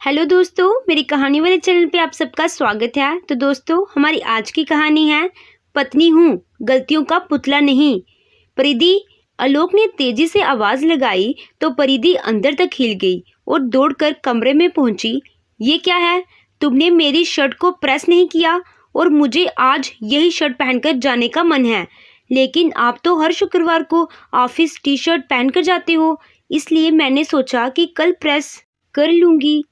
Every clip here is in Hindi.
हेलो दोस्तों, मेरी कहानी वाले चैनल पे आप सबका स्वागत है। तो दोस्तों, हमारी आज की कहानी है पत्नी हूँ, गलतियों का पुतला नहीं। परिधि। आलोक ने तेजी से आवाज लगाई तो परिधि अंदर तक हिल गई और दौड़कर कमरे में पहुंची। ये क्या है? तुमने मेरी शर्ट को प्रेस नहीं किया और मुझे आज यही शर्ट पहनकर जाने का मन है, लेकिन आप तो हर शुक्रवार को ऑफिस टी शर्ट पहनकर जाते हो, इसलिए मैंने सोचा कि कल प्रेस कर लूंगी।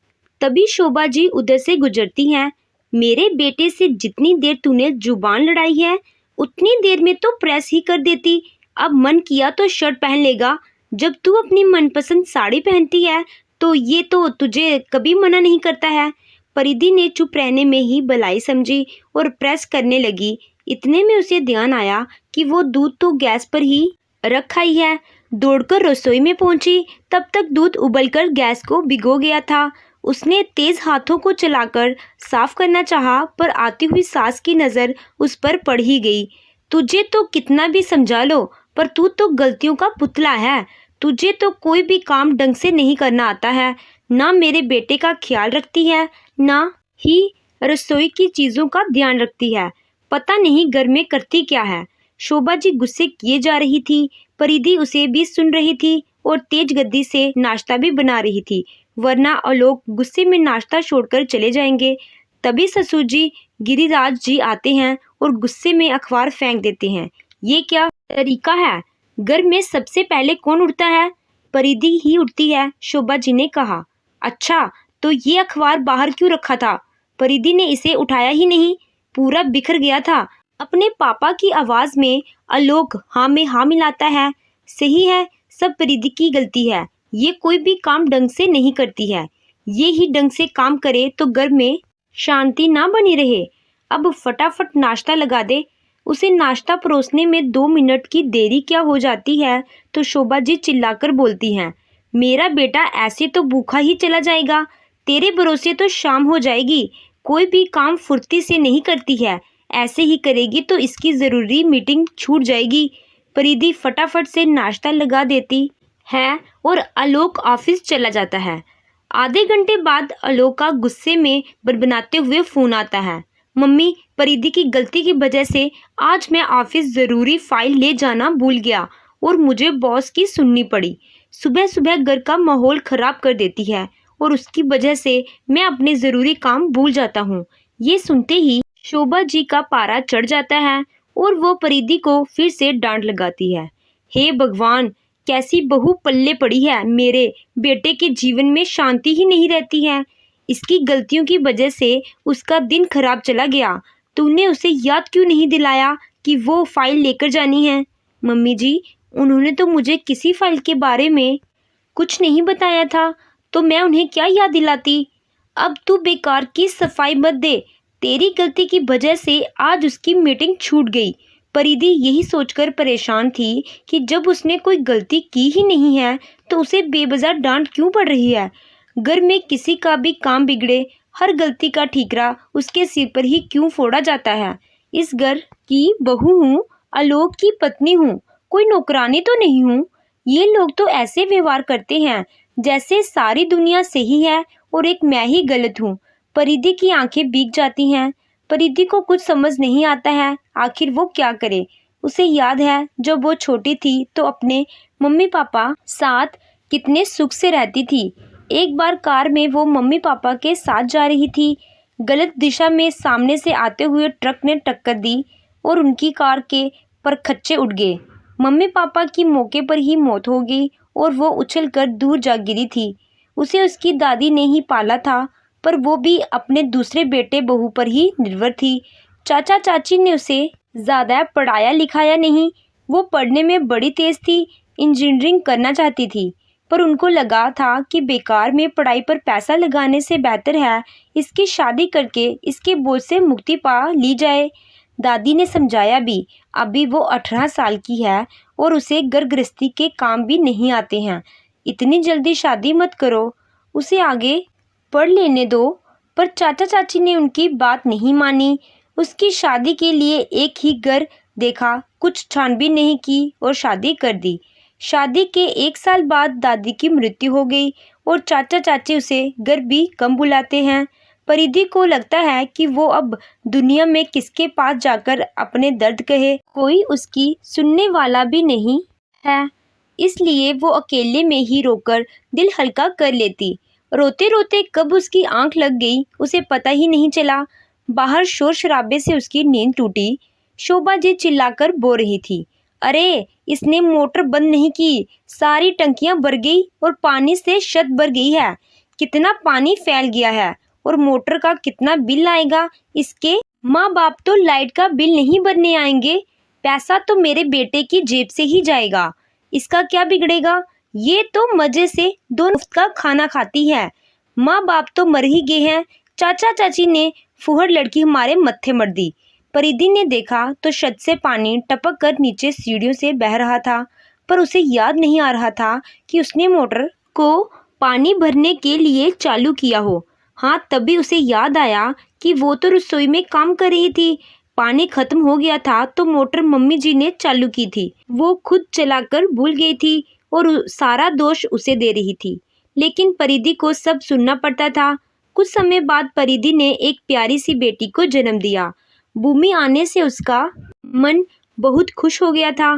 तभी शोभा जी उधर से गुजरती हैं। मेरे बेटे से जितनी देर तूने जुबान लड़ाई है, उतनी देर में तो प्रेस ही कर देती। अब मन किया तो शर्ट पहन लेगा। जब तू अपनी मनपसंद साड़ी पहनती है तो ये तो तुझे कभी मना नहीं करता है। परिधि ने चुप रहने में ही भलाई समझी और प्रेस करने लगी। इतने में उसे ध्यान आया कि वो दूध तो गैस पर ही रखा ही है। दौड़कर रसोई में पहुंची, तब तक दूध उबलकर गैस को भिगो गया था। उसने तेज हाथों को चलाकर साफ करना चाहा, पर आती हुई सास की नजर उस पर पड़ ही गई। तुझे तो कितना भी समझा लो, पर तू तो गलतियों का पुतला है। तुझे तो कोई भी काम ढंग से नहीं करना आता है। ना मेरे बेटे का ख्याल रखती है, ना ही रसोई की चीजों का ध्यान रखती है। पता नहीं घर में करती क्या है। शोभा जी गुस्से किए जा रही थी। परिधि उसे भी सुन रही थी और तेज गद्दी से नाश्ता भी बना रही थी, वरना आलोक गुस्से में नाश्ता छोड़कर चले जाएंगे। तभी ससुर जी गिरिराज जी आते हैं और गुस्से में अखबार फेंक देते हैं। ये क्या तरीका है? घर में सबसे पहले कौन उठता है? परिधि ही उठती है, शोभा जी ने कहा। अच्छा, तो ये अखबार बाहर क्यों रखा था? परिधि ने इसे उठाया ही नहीं, पूरा बिखर गया था। अपने पापा की आवाज में आलोक हाँ में हाँ मिलाता है। सही है, सब परिधि की गलती है। ये कोई भी काम ढंग से नहीं करती है। ये ही ढंग से काम करे तो घर में शांति ना बनी रहे। अब फटाफट नाश्ता लगा दे। उसे नाश्ता परोसने में 2 मिनट की देरी क्या हो जाती है तो शोभा जी चिल्लाकर बोलती हैं, मेरा बेटा ऐसे तो भूखा ही चला जाएगा। तेरे भरोसे तो शाम हो जाएगी। कोई भी काम फुर्ती से नहीं करती है। ऐसे ही करेगी तो इसकी ज़रूरी मीटिंग छूट जाएगी। परिधि फटाफट से नाश्ता लगा देती है और आलोक ऑफिस चला जाता है। आधे घंटे बाद आलोक का गुस्से में बड़बड़ाते हुए फोन आता है। मम्मी, परिधि की गलती की वजह से आज मैं ऑफिस ज़रूरी फाइल ले जाना भूल गया और मुझे बॉस की सुननी पड़ी। सुबह सुबह घर का माहौल खराब कर देती है और उसकी वजह से मैं अपने ज़रूरी काम भूल जाता हूँ। ये सुनते ही शोभा जी का पारा चढ़ जाता है और वो परिधि को फिर से डांट लगाती है। हे भगवान, कैसी बहू पल्ले पड़ी है। मेरे बेटे के जीवन में शांति ही नहीं रहती है। इसकी गलतियों की वजह से उसका दिन खराब चला गया। तूने उसे याद क्यों नहीं दिलाया कि वो फाइल लेकर जानी है? मम्मी जी, उन्होंने तो मुझे किसी फाइल के बारे में कुछ नहीं बताया था, तो मैं उन्हें क्या याद दिलाती। अब तू बेकार की सफाई मत दे। तेरी गलती की वजह से आज उसकी मीटिंग छूट गई। परिधि यही सोचकर परेशान थी कि जब उसने कोई गलती की ही नहीं है तो उसे बेवजह डांट क्यों पड़ रही है। घर में किसी का भी काम बिगड़े, हर गलती का ठीकरा उसके सिर पर ही क्यों फोड़ा जाता है। इस घर की बहू हूँ, आलोक की पत्नी हूँ, कोई नौकरानी तो नहीं हूँ। ये लोग तो ऐसे व्यवहार करते हैं जैसे सारी दुनिया सही है और एक मैं ही गलत हूँ। परिधि की आंखें भीग जाती हैं। परिधि को कुछ समझ नहीं आता है, आखिर वो क्या करे। उसे याद है जब वो छोटी थी तो अपने मम्मी पापा साथ कितने सुख से रहती थी। एक बार कार में वो मम्मी पापा के साथ जा रही थी। गलत दिशा में सामने से आते हुए ट्रक ने टक्कर दी और उनकी कार के परखच्चे उड़ गए। मम्मी पापा की मौके पर ही मौत हो गई और वो उछलकर दूर जा गिरी थी। उसे उसकी दादी ने ही पाला था, पर वो भी अपने दूसरे बेटे बहू पर ही निर्भर थी। चाचा चाची ने उसे ज़्यादा पढ़ाया लिखाया नहीं। वो पढ़ने में बड़ी तेज़ थी, इंजीनियरिंग करना चाहती थी, पर उनको लगा था कि बेकार में पढ़ाई पर पैसा लगाने से बेहतर है इसकी शादी करके इसके बोझ से मुक्ति पा ली जाए। दादी ने समझाया भी, अभी वो 18 साल की है और उसे घर गृहस्थी के काम भी नहीं आते हैं। इतनी जल्दी शादी मत करो, उसे आगे पढ़ लेने दो। पर चाचा चाची ने उनकी बात नहीं मानी। उसकी शादी के लिए एक ही घर देखा, कुछ छानबीन नहीं की और शादी कर दी। शादी के 1 साल बाद दादी की मृत्यु हो गई और चाचा चाची उसे घर भी कम बुलाते हैं। परिधि को लगता है कि वो अब दुनिया में किसके पास जाकर अपने दर्द कहे, कोई उसकी सुनने वाला भी नहीं है। इसलिए वो अकेले में ही रोकर दिल हल्का कर लेती। रोते रोते कब उसकी आंख लग गई उसे पता ही नहीं चला। बाहर शोर शराबे से उसकी नींद टूटी। शोभा जी चिल्लाकर बो रही थी, अरे इसने मोटर बंद नहीं की, सारी टंकियां भर गई और पानी से छत भर गई है। कितना पानी फैल गया है और मोटर का कितना बिल आएगा। इसके माँ बाप तो लाइट का बिल नहीं भरने आएंगे, पैसा तो मेरे बेटे की जेब से ही जाएगा। इसका क्या बिगड़ेगा, ये तो मजे से दो मुफ्त का खाना खाती है। माँ बाप तो मर ही गए हैं। चाचा चाची ने फुहड़ लड़की हमारे मत्थे मर दी। परिधि ने देखा तो छत से पानी टपक कर नीचे सीढ़ियों से बह रहा था, पर उसे याद नहीं आ रहा था कि उसने मोटर को पानी भरने के लिए चालू किया हो। हाँ, तभी उसे याद आया कि वो तो रसोई में काम कर रही थी। पानी खत्म हो गया था तो मोटर मम्मी जी ने चालू की थी। वो खुद चलाकर भूल गई थी और सारा दोष उसे दे रही थी। लेकिन परिधि को सब सुनना पड़ता था। कुछ समय बाद परिधि ने एक प्यारी सी बेटी को जन्म दिया। भूमि आने से उसका मन बहुत खुश हो गया था।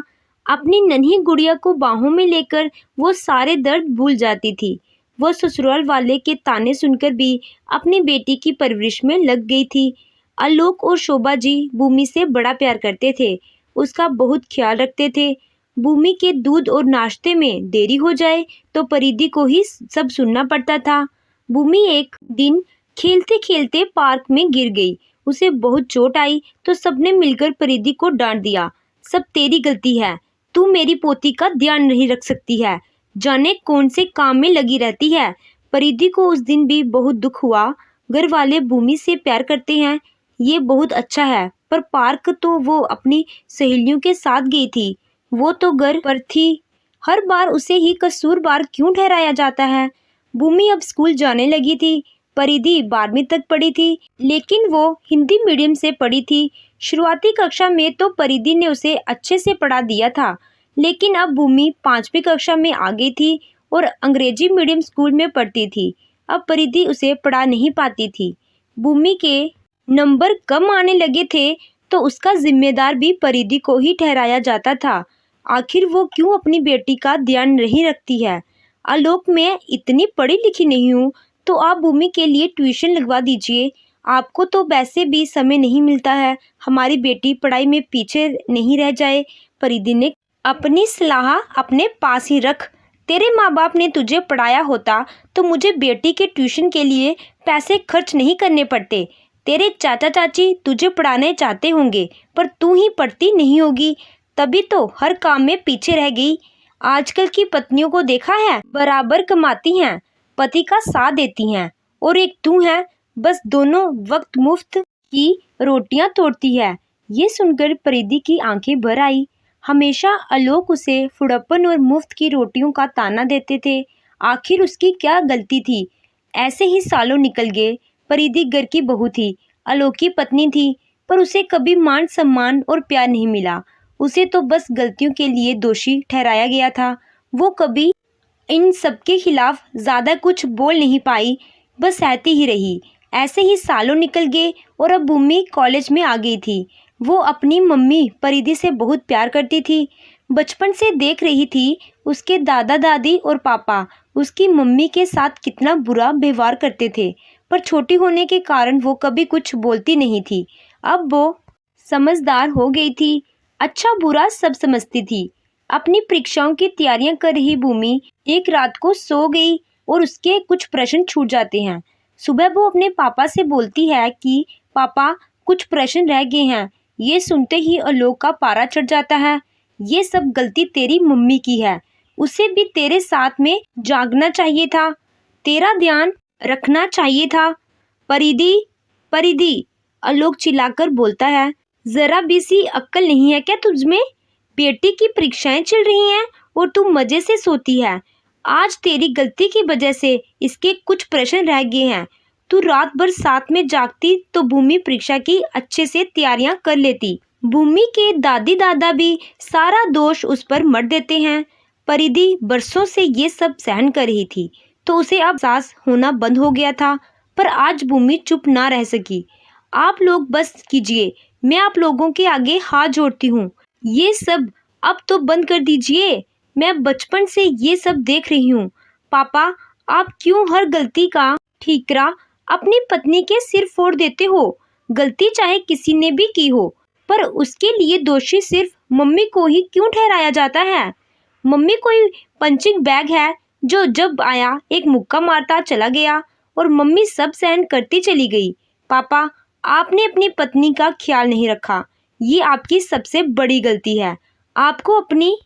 अपनी नन्ही गुड़िया को बाहों में लेकर वो सारे दर्द भूल जाती थी। वो ससुराल वाले के ताने सुनकर भी अपनी बेटी की परवरिश में लग गई थी। आलोक और शोभा जी भूमि से बड़ा प्यार करते थे, उसका बहुत ख्याल रखते थे। भूमि के दूध और नाश्ते में देरी हो जाए तो परिधि को ही सब सुनना पड़ता था। भूमि एक दिन खेलते खेलते पार्क में गिर गई। उसे बहुत चोट आई तो सबने मिलकर परिधि को डांट दिया, सब तेरी गलती है, तू मेरी पोती का ध्यान नहीं रख सकती है, जाने कौन से काम में लगी रहती है। परिधि को उस दिन भी बहुत दुख हुआ। घर वाले भूमि से प्यार करते हैं, ये बहुत अच्छा है, पर पार्क तो वो अपनी सहेलियों के साथ गई थी, वो तो घर पर थी। हर बार उसे ही कसूरवार क्यों ठहराया जाता है। भूमि अब स्कूल जाने लगी थी। परिधि 12वीं तक पढ़ी थी, लेकिन वो हिंदी मीडियम से पढ़ी थी। शुरुआती कक्षा में तो परिधि ने उसे अच्छे से पढ़ा दिया था, लेकिन अब भूमि 5वीं कक्षा में आ गई थी और अंग्रेजी मीडियम स्कूल में पढ़ती थी। अब परिधि उसे पढ़ा नहीं पाती थी। भूमि के नंबर कम आने लगे थे तो उसका जिम्मेदार भी परिधि को ही ठहराया जाता था। आखिर वो क्यों अपनी बेटी का ध्यान नहीं रखती है। आलोक, मैं इतनी पढ़ी लिखी नहीं हूँ, तो आप भूमि के लिए ट्यूशन लगवा दीजिए, आपको तो वैसे भी समय नहीं मिलता है, हमारी बेटी पढ़ाई में पीछे नहीं रह जाए। परिधि ने अपनी सलाह अपने पास ही रख। तेरे माँ बाप ने तुझे पढ़ाया होता तो मुझे बेटी के ट्यूशन के लिए पैसे खर्च नहीं करने पड़ते। तेरे चाचा चाची तुझे पढ़ाने चाहते होंगे, पर तू ही पढ़ती नहीं होगी, तभी तो हर काम में पीछे रह गई। आजकल की पत्नियों को देखा है, बराबर कमाती हैं, पति का साथ देती हैं, और एक तू है, बस दोनों वक्त मुफ्त की रोटियां तोड़ती है। ये सुनकर परिधि की आंखें भर आई। हमेशा आलोक उसे फुड़प्पन और मुफ्त की रोटियों का ताना देते थे। आखिर उसकी क्या गलती थी। ऐसे ही सालों निकल गए। परिधि घर की बहू थी, आलोक की पत्नी थी, पर उसे कभी मान सम्मान और प्यार नहीं मिला। उसे तो बस गलतियों के लिए दोषी ठहराया गया था। वो कभी इन सबके खिलाफ ज़्यादा कुछ बोल नहीं पाई, बस सहती ही रही। ऐसे ही सालों निकल गए और अब भूमि कॉलेज में आ गई थी। वो अपनी मम्मी परिधि से बहुत प्यार करती थी। बचपन से देख रही थी उसके दादा दादी और पापा उसकी मम्मी के साथ कितना बुरा व्यवहार करते थे, पर छोटी होने के कारण वो कभी कुछ बोलती नहीं थी। अब वो समझदार हो गई थी, अच्छा बुरा सब समझती थी। अपनी परीक्षाओं की तैयारियां कर रही भूमि एक रात को सो गई और उसके कुछ प्रश्न छूट जाते हैं। सुबह वो अपने पापा से बोलती है कि पापा, कुछ प्रश्न रह गए हैं। ये सुनते ही आलोक का पारा चढ़ जाता है। ये सब गलती तेरी मम्मी की है, उसे भी तेरे साथ में जागना चाहिए था, तेरा ध्यान रखना चाहिए था। परिधि, परिधि, आलोक चिल्लाकर बोलता है, जरा भी सी अक्ल नहीं है क्या तुझमें? बेटी की परीक्षाएं चल रही हैं और तू मजे से सोती है। आज तेरी गलती की वजह से इसके कुछ प्रश्न रह गए हैं। तू रात भर साथ में जागती तो भूमि परीक्षा की अच्छे से तैयारियां कर लेती। भूमि के दादी दादा भी सारा दोष उस पर मढ़ देते हैं। परिधि बरसों से ये सब सहन कर रही थी, तो उसे अब एहसास होना बंद हो गया था। पर आज भूमि चुप ना रह सकी। आप लोग बस कीजिए, मैं आप लोगों के आगे हाथ जोड़ती हूँ। ये सब अब तो बंद कर दीजिए। मैं बचपन से ये सब देख रही हूँ। पापा, आप क्यों हर गलती का ठीकरा अपनी पत्नी के सिर फोड़ देते हो? गलती चाहे किसी ने भी की हो, पर उसके लिए दोषी सिर्फ मम्मी को ही क्यों ठहराया जाता है? मम्मी कोई पंचिंग बैग है जो जब आया एक मुक्का मारता चला गया और मम्मी सब सहन करती चली गई। पापा, आपने अपनी पत्नी का ख्याल नहीं रखा। ये आपकी सबसे बड़ी गलती है। आपको अपनी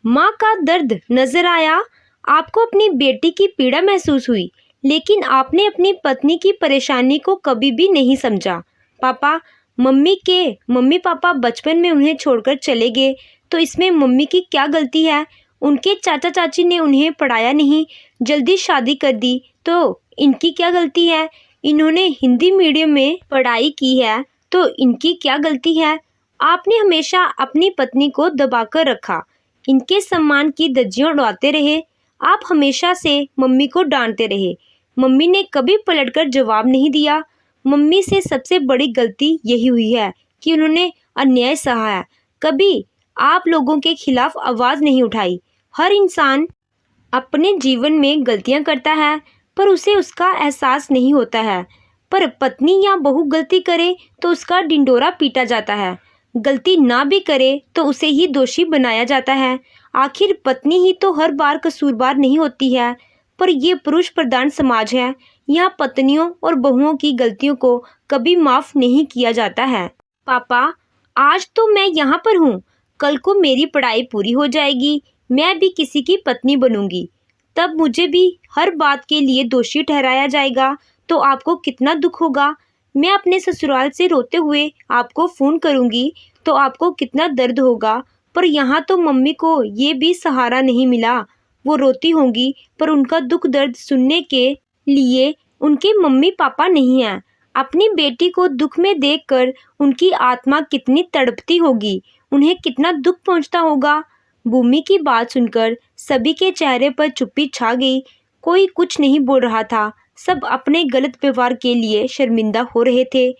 माँ का दर्द नजर आया, आपको अपनी बेटी की पीड़ा महसूस हुई, लेकिन आपने अपनी पत्नी की परेशानी को कभी भी नहीं समझा। पापा, मम्मी पापा बचपन में उन्हें छोड़कर चले गए, तो इसमें मम्मी की क्या गलती है? उनके चाचा चाची ने उन्हें पढ़ाया नहीं, जल्दी शादी कर दी, तो इनकी क्या गलती है? इन्होंने हिंदी मीडियम में पढ़ाई की है, तो इनकी क्या गलती है? आपने हमेशा अपनी पत्नी को दबाकर रखा, इनके सम्मान की धज्जियां उड़ाते रहे। आप हमेशा से मम्मी को डांटते रहे। मम्मी ने कभी पलटकर जवाब नहीं दिया। मम्मी से सबसे बड़ी गलती यही हुई है कि उन्होंने अन्याय सहा है। कभी आप लोगों के खिलाफ आवाज़ नहीं उठाई। हर इंसान अपने जीवन में गलतियां करता है, पर उसे उसका एहसास नहीं होता है। पर पत्नी या बहू गलती करे तो उसका डिंडोरा पीटा जाता है। गलती ना भी करे तो उसे ही दोषी बनाया जाता है। आखिर पत्नी ही तो हर बार कसूरवार नहीं होती है। पर ये पुरुष प्रधान समाज है, यहाँ पत्नियों और बहुओं की गलतियों को कभी माफ़ नहीं किया जाता है। पापा, आज तो मैं यहाँ पर हूँ, कल को मेरी पढ़ाई पूरी हो जाएगी, मैं भी किसी की पत्नी बनूंगी, तब मुझे भी हर बात के लिए दोषी ठहराया जाएगा, तो आपको कितना दुख होगा। मैं अपने ससुराल से रोते हुए आपको फ़ोन करूंगी, तो आपको कितना दर्द होगा। पर यहाँ तो मम्मी को ये भी सहारा नहीं मिला। वो रोती होंगी, पर उनका दुख दर्द सुनने के लिए उनके मम्मी पापा नहीं हैं। अपनी बेटी को दुख में देखकर उनकी आत्मा कितनी तड़पती होगी, उन्हें कितना दुख पहुंचता होगा। भूमि की बात सुनकर सभी के चेहरे पर चुप्पी छा गई। कोई कुछ नहीं बोल रहा था। सब अपने गलत व्यवहार के लिए शर्मिंदा हो रहे थे।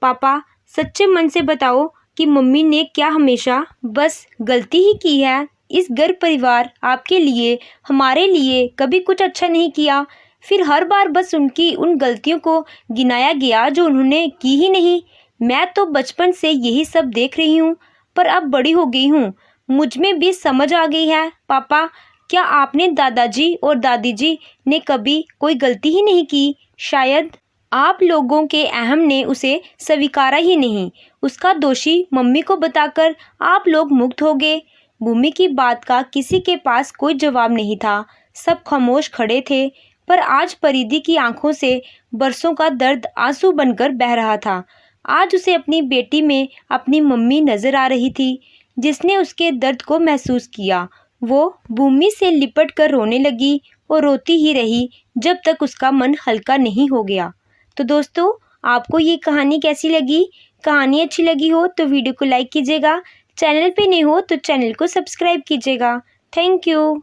पापा, सच्चे मन से बताओ कि मम्मी ने क्या हमेशा बस गलती ही की है? इस घर परिवार आपके लिए, हमारे लिए कभी कुछ अच्छा नहीं किया। फिर हर बार बस उनकी उन गलतियों को गिनाया गया जो उन्होंने की ही नहीं। मैं तो बचपन से यही सब देख रही हूँ, पर अब बड़ी हो गई हूँ, मुझ में भी समझ आ गई है। पापा, क्या आपने दादाजी और दादी जी ने कभी कोई गलती ही नहीं की? शायद आप लोगों के अहम ने उसे स्वीकारा ही नहीं। उसका दोषी मम्मी को बताकर आप लोग मुक्त हो गए। भूमि की बात का किसी के पास कोई जवाब नहीं था। सब खामोश खड़े थे। पर आज परिधि की आंखों से बरसों का दर्द आंसू बनकर बह रहा था। आज उसे अपनी बेटी में अपनी मम्मी नजर आ रही थी, जिसने उसके दर्द को महसूस किया। वो भूमि से लिपट कर रोने लगी और रोती ही रही जब तक उसका मन हल्का नहीं हो गया। तो दोस्तों, आपको ये कहानी कैसी लगी? कहानी अच्छी लगी हो तो वीडियो को लाइक कीजिएगा। चैनल पे नए हो तो चैनल को सब्सक्राइब कीजिएगा। Thank you.